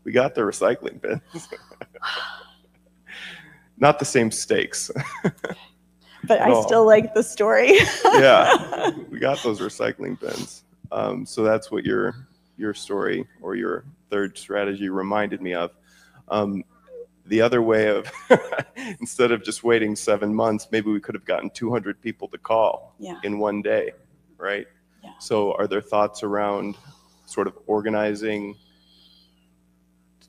we got the recycling bins. Not the same stakes. But I still like the story. Yeah, we got those recycling bins. So that's what your story or your third strategy reminded me of. The other way of, instead of just waiting 7 months, maybe we could have gotten 200 people to call in one day, right? Yeah. So are there thoughts around sort of organizing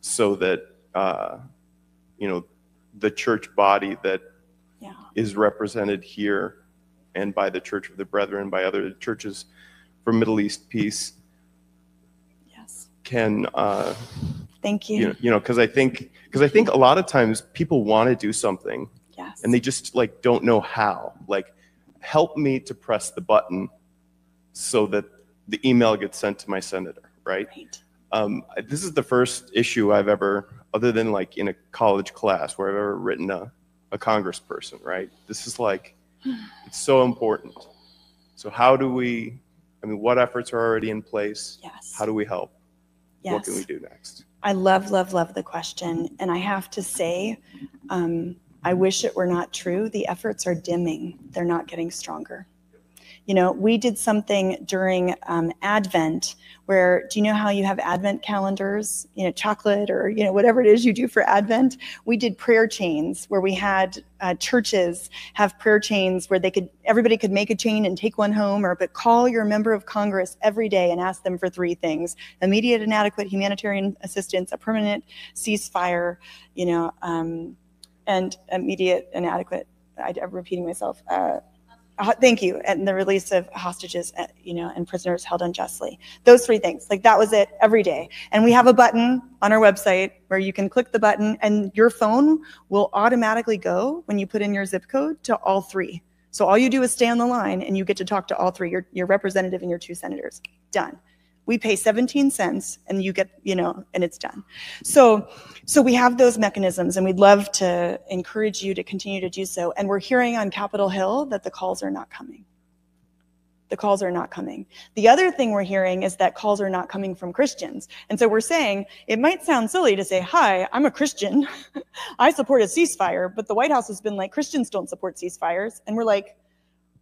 so that, the church body that is represented here and by the Church of the Brethren, by other churches for Middle East peace, can thank you. Because I think a lot of times people want to do something, and they just like don't know how. Like, help me to press the button so that the email gets sent to my senator, right? This is the first issue I've ever, other than like in a college class, where I've ever written a congressperson, right? This is like, it's so important. So how do we, what efforts are already in place? How do we help? What can we do next? I love the question. And I have to say, I wish it were not true. The efforts are dimming. They're not getting stronger. We did something during Advent where, do you know how you have Advent calendars, chocolate or, whatever it is you do for Advent? We did prayer chains where we had churches have prayer chains where everybody could make a chain and take one home, but call your member of Congress every day and ask them for 3 things: immediate and adequate humanitarian assistance, a permanent ceasefire, and immediate and adequate, I'm repeating myself, thank you, and the release of hostages, and prisoners held unjustly. Those 3 things, like that was it every day. And we have a button on our website where you can click the button and your phone will automatically go, when you put in your zip code, to all 3. So all you do is stay on the line and you get to talk to all 3, your representative and your 2 senators. Done. We pay 17 cents and you get, and it's done. So we have those mechanisms, and we'd love to encourage you to continue to do so. And we're hearing on Capitol Hill that the calls are not coming. The calls are not coming. The other thing we're hearing is that calls are not coming from Christians. And so we're saying, it might sound silly to say, hi, I'm a Christian. I support a ceasefire, but the White House has been like, Christians don't support ceasefires. And we're like,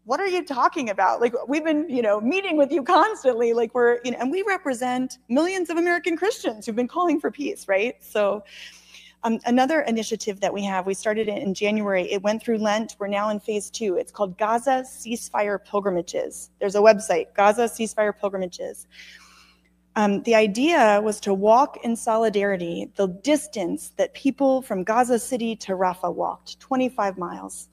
what are you talking about? Like, we've been, meeting with you constantly. Like, and we represent millions of American Christians who've been calling for peace, right? So Another initiative that we have, we started it in January. It went through Lent. We're now in phase 2. It's called Gaza Ceasefire Pilgrimages. There's a website, Gaza Ceasefire Pilgrimages. The idea was to walk in solidarity the distance that people from Gaza City to Rafah walked, 25 miles.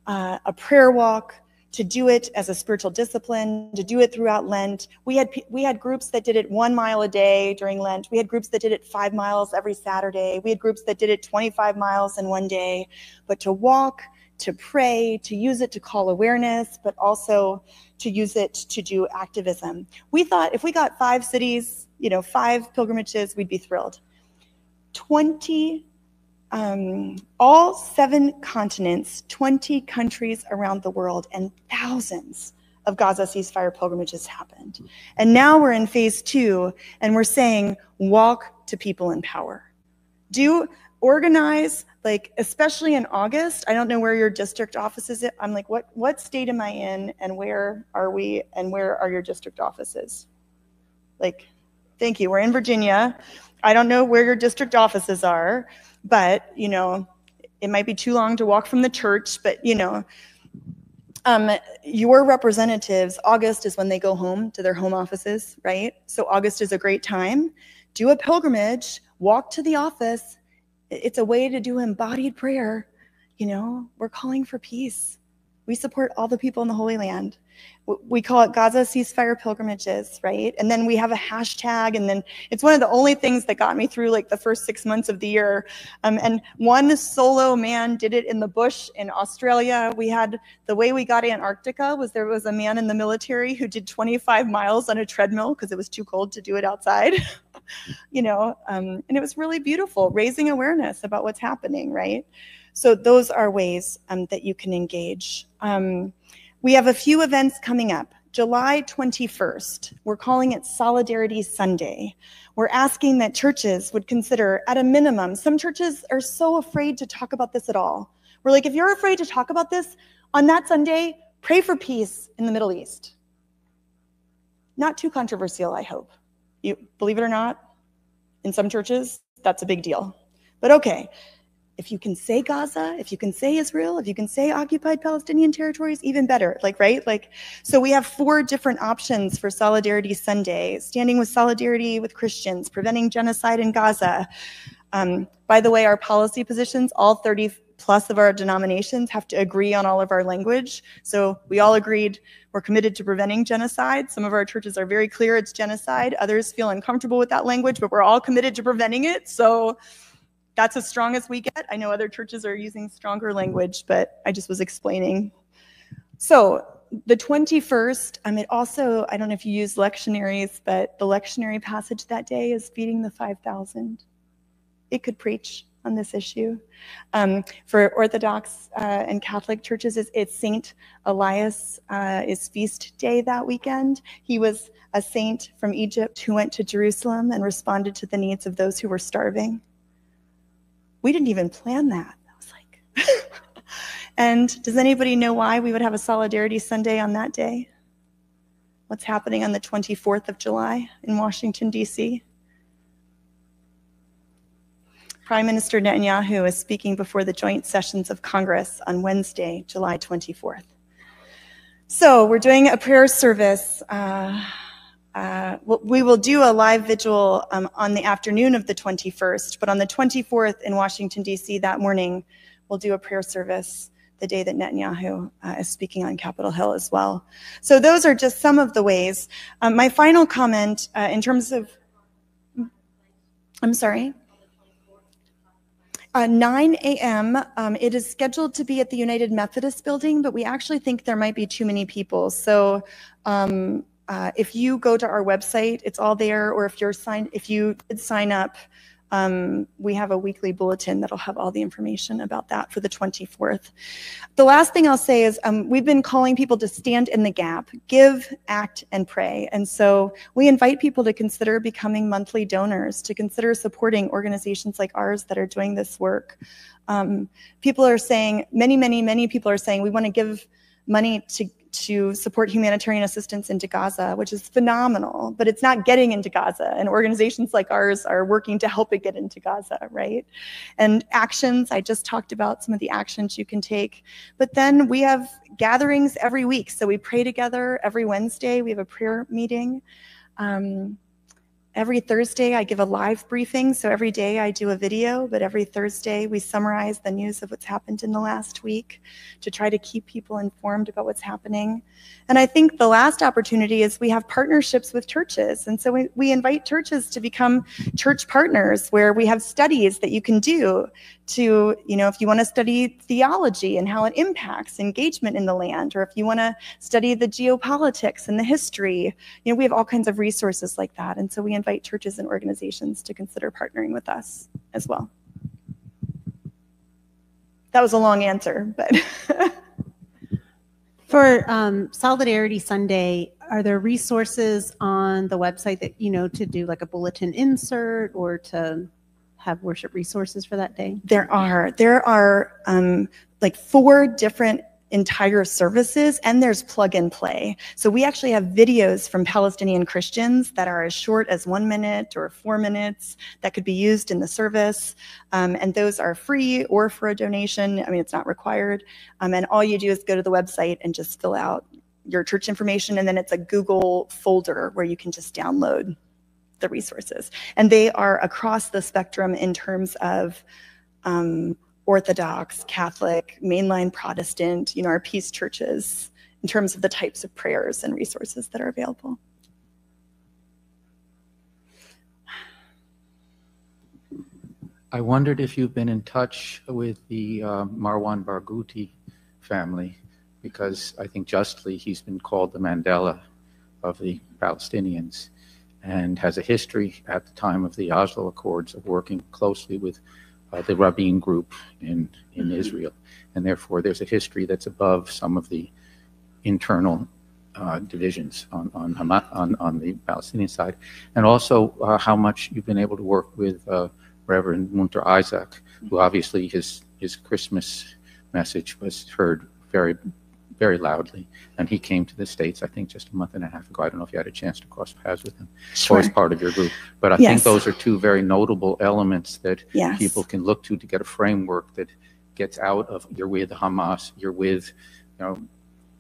A prayer walk, to do it as a spiritual discipline, to do it throughout Lent. We had groups that did it 1 mile a day during Lent. We had groups that did it 5 miles every Saturday. We had groups that did it 25 miles in one day. But to walk, to pray, to use it to call awareness, but also to use it to do activism. We thought if we got 5 cities, 5 pilgrimages, we'd be thrilled. All 7 continents, 20 countries around the world, and thousands of Gaza ceasefire pilgrimages happened. And now we're in phase 2, and we're saying, walk to people in power. Organize, especially in August. I don't know where your district office is. I'm like, what state am I in, and where are we, and where are your district offices? Thank you. We're in Virginia. I don't know where your district offices are. But, it might be too long to walk from the church, but, your representatives, August is when they go home to their home offices, right? So August is a great time. Do a pilgrimage, walk to the office. It's a way to do embodied prayer. We're calling for peace. We support all the people in the Holy Land. We call it Gaza Ceasefire Pilgrimages, right? And then we have a hashtag, and then it's one of the only things that got me through the first 6 months of the year. And one solo man did it in the bush in Australia. The way we got Antarctica was there was a man in the military who did 25 miles on a treadmill because it was too cold to do it outside. And it was really beautiful, raising awareness about what's happening, right? So those are ways that you can engage. We have a few events coming up. July 21st, we're calling it Solidarity Sunday. We're asking that churches would consider, at a minimum, some churches are so afraid to talk about this at all. We're like, if you're afraid to talk about this, on that Sunday, pray for peace in the Middle East. Not too controversial, I hope. You believe it or not, in some churches, that's a big deal. But okay. If you can say Gaza, if you can say Israel, if you can say occupied Palestinian territories, even better, right? So we have 4 different options for Solidarity Sunday: standing with solidarity with Christians, preventing genocide in Gaza. By the way, our policy positions, all 30 plus of our denominations have to agree on all of our language. So we all agreed we're committed to preventing genocide. Some of our churches are very clear it's genocide. Others feel uncomfortable with that language, but we're all committed to preventing it. So that's as strong as we get. I know other churches are using stronger language, but I just was explaining. So the 21st, it also, I don't know if you use lectionaries, but the lectionary passage that day is feeding the 5,000. It could preach on this issue. For Orthodox and Catholic churches, it's Saint Elias is feast day that weekend. He was a saint from Egypt who went to Jerusalem and responded to the needs of those who were starving. We didn't even plan that. I was like, and does anybody know why we would have a Solidarity Sunday on that day? What's happening on the 24th of July in Washington, D.C.? Prime Minister Netanyahu is speaking before the joint sessions of Congress on Wednesday, July 24th. So we're doing a prayer service. We will do a live vigil on the afternoon of the 21st, but on the 24th in Washington, D.C. that morning, we'll do a prayer service the day that Netanyahu is speaking on Capitol Hill as well. So those are just some of the ways. My final comment in terms of, I'm sorry. 9 a.m. It is scheduled to be at the United Methodist Building, but we actually think there might be too many people. So if you go to our website, it's all there, or if you did sign up, we have a weekly bulletin that'll have all the information about that for the 24th. The last thing I'll say is we've been calling people to stand in the gap, give, act, and pray. And so we invite people to consider becoming monthly donors, to consider supporting organizations like ours that are doing this work. People are saying, many people are saying, we want to give money to support humanitarian assistance into Gaza, which is phenomenal, but it's not getting into Gaza. And organizations like ours are working to help it get into Gaza, right? And actions, I just talked about some of the actions you can take. But then we have gatherings every week. So we pray together every Wednesday. We have a prayer meeting. Every Thursday, I give a live briefing. So every day I do a video, but every Thursday we summarize the news of what's happened in the last week to try to keep people informed about what's happening. And I think the last opportunity is we have partnerships with churches. And so we invite churches to become church partners, where we have studies that you can do to, if you want to study theology and how it impacts engagement in the land, or if you want to study the geopolitics and the history, we have all kinds of resources like that. And so we invite churches and organizations to consider partnering with us as well. That was a long answer, but. For Solidarity Sunday, are there resources on the website that, to do like a bulletin insert or to have worship resources for that day? There are like 4 different entire services, and there's plug and play. So we actually have videos from Palestinian Christians that are as short as 1 minute or 4 minutes that could be used in the service. And those are free or for a donation. I mean, it's not required. And all you do is go to the website and just fill out your church information. And then it's a Google folder where you can just download the resources. And they are across the spectrum in terms of Orthodox, Catholic, mainline Protestant, our peace churches, in terms of the types of prayers and resources that are available. I wondered if you've been in touch with the Marwan Barghouti family, because I think justly he's been called the Mandela of the Palestinians, and has a history at the time of the Oslo Accords of working closely with the Rabin group in Israel. And therefore there's a history that's above some of the internal divisions on the Palestinian side. And also how much you've been able to work with Reverend Munter Isaac, who obviously his Christmas message was heard very, very loudly. And he came to the States, I think, just a month and a half ago. I don't know if you had a chance to cross paths with him, sure, or as part of your group. But I think those are 2 very notable elements that people can look to get a framework that gets out of, you're with Hamas, you're with,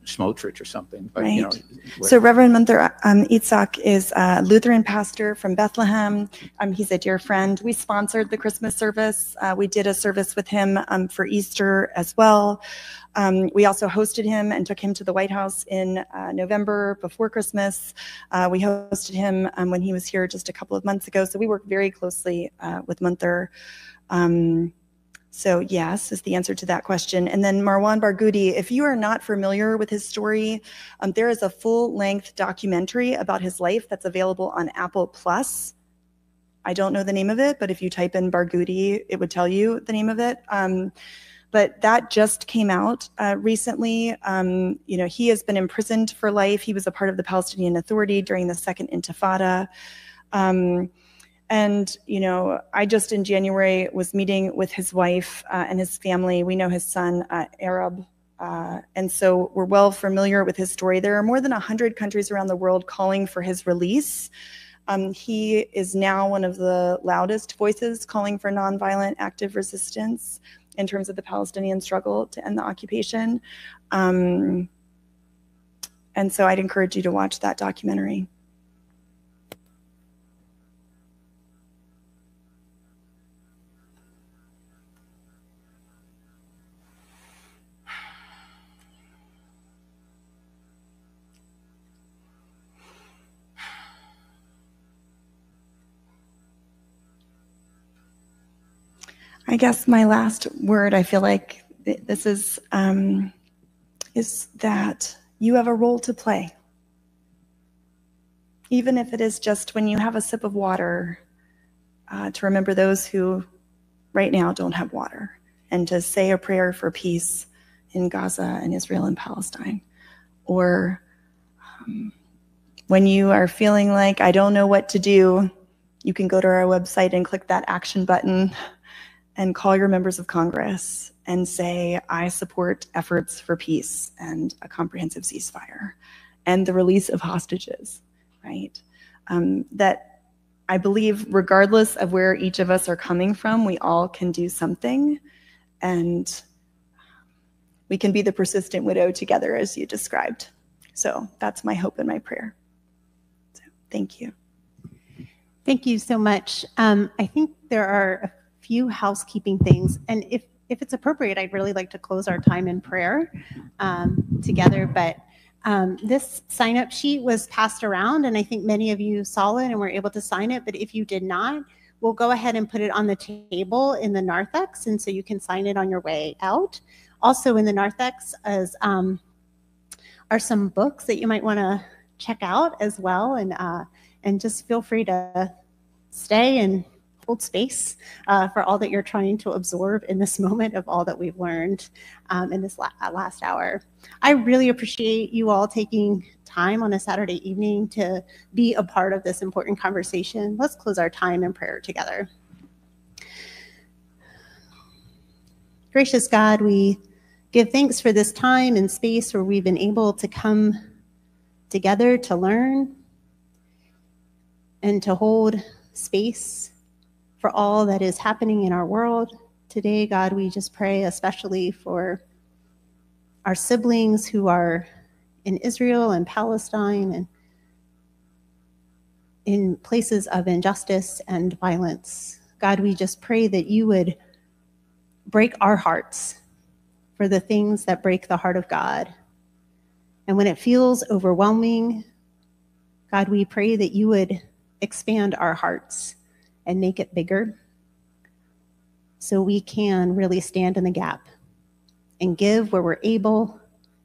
Smotrich or something. But, right. So Reverend Munter Isaac is a Lutheran pastor from Bethlehem. He's a dear friend. We sponsored the Christmas service. We did a service with him for Easter as well. We also hosted him and took him to the White House in November before Christmas. We hosted him when he was here just a couple of months ago. So we work very closely with Munter. So yes, is the answer to that question. And then Marwan Barghouti, if you are not familiar with his story, there is a full-length documentary about his life that's available on Apple Plus. I don't know the name of it, but if you type in Barghouti, it would tell you the name of it. But that just came out recently. He has been imprisoned for life. He was a part of the Palestinian Authority during the Second Intifada. And, I just in January was meeting with his wife and his family. We know his son, Arab. And so we're well familiar with his story. There are more than 100 countries around the world calling for his release. He is now one of the loudest voices calling for nonviolent active resistance in terms of the Palestinian struggle to end the occupation. And so I'd encourage you to watch that documentary. I guess my last word, I feel like this is that you have a role to play. Even if it is just when you have a sip of water, to remember those who right now don't have water, and to say a prayer for peace in Gaza and Israel and Palestine. Or when you are feeling like, I don't know what to do, you can go to our website and click that action button and call your members of Congress and say, I support efforts for peace and a comprehensive ceasefire and the release of hostages, right? That I believe regardless of where each of us are coming from, we all can do something, and we can be the persistent widow together as you described. So that's my hope and my prayer. So thank you. Thank you so much. I think there are a few housekeeping things, and if it's appropriate, I'd really like to close our time in prayer together, but this sign-up sheet was passed around, and I think many of you saw it and were able to sign it, but if you did not, we'll go ahead and put it on the table in the narthex, and so you can sign it on your way out. Also in the narthex are some books that you might want to check out as well, and just feel free to stay and hold space for all that you're trying to absorb in this moment of all that we've learned in this last hour. I really appreciate you all taking time on a Saturday evening to be a part of this important conversation. Let's close our time in prayer together. Gracious God, we give thanks for this time and space where we've been able to come together to learn and to hold space for all that is happening in our world. Today, God, we just pray especially for our siblings who are in Israel and Palestine and in places of injustice and violence. God, we just pray that you would break our hearts for the things that break the heart of God. And when it feels overwhelming, God, we pray that you would expand our hearts and make it bigger so we can really stand in the gap and give where we're able,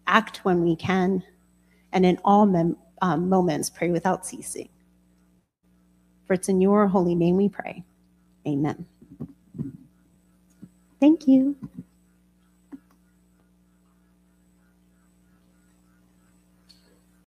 act when we can, and in all moments pray without ceasing. For it's in your holy name we pray. Amen. Thank you.